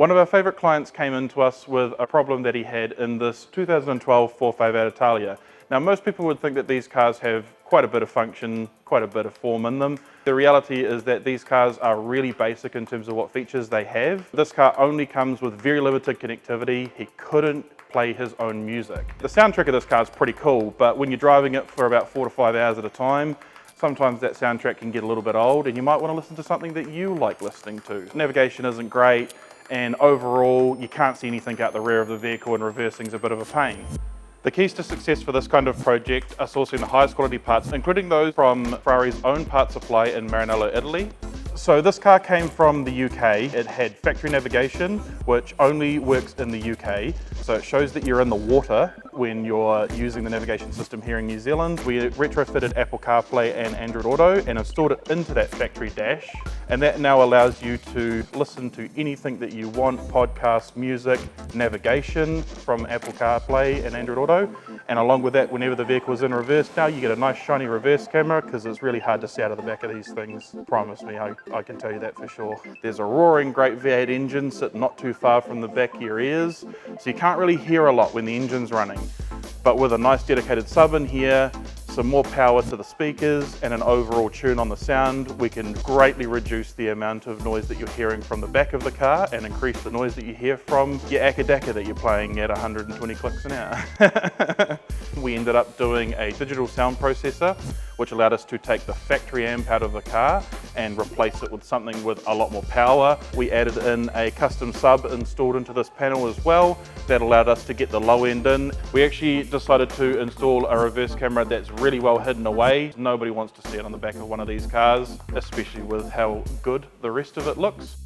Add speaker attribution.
Speaker 1: One of our favourite clients came into us with a problem that he had in this 2012 458 Italia. Now, most people would think that these cars have quite a bit of function, quite a bit of form in them. The reality is that these cars are really basic in terms of what features they have. This car only comes with very limited connectivity. He couldn't play his own music. The soundtrack of this car is pretty cool, but when you're driving it for about 4 to 5 hours at a time, sometimes that soundtrack can get a little bit old and you might want to listen to something that you like listening to. Navigation isn't great, and overall you can't see anything out the rear of the vehicle, and reversing is a bit of a pain. The keys to success for this kind of project are sourcing the highest quality parts, including those from Ferrari's own part supply in Maranello, Italy. So this car came from the UK. It had factory navigation, which only works in the UK. So it shows that you're in the water when you're using the navigation system here in New Zealand. We retrofitted Apple CarPlay and Android Auto and installed it into that factory dash. And that now allows you to listen to anything that you want: podcasts, music, navigation from Apple CarPlay and Android Auto. And along with that, whenever the vehicle is in reverse, now you get a nice shiny reverse camera, because it's really hard to see out of the back of these things. Promise me, I can tell you that for sure. There's a roaring great V8 engine sitting not too far from the back of your ears, so you can't really hear a lot when the engine's running. But with a nice dedicated sub in here, some more power to the speakers, and an overall tune on the sound, we can greatly reduce the amount of noise that you're hearing from the back of the car and increase the noise that you hear from your Akadaka that you're playing at 120 clicks an hour. We ended up doing a digital sound processor, which allowed us to take the factory amp out of the car and replace it with something with a lot more power. We added in a custom sub installed into this panel as well. That allowed us to get the low end in. We actually decided to install a reverse camera that's really well hidden away. Nobody wants to see it on the back of one of these cars, especially with how good the rest of it looks.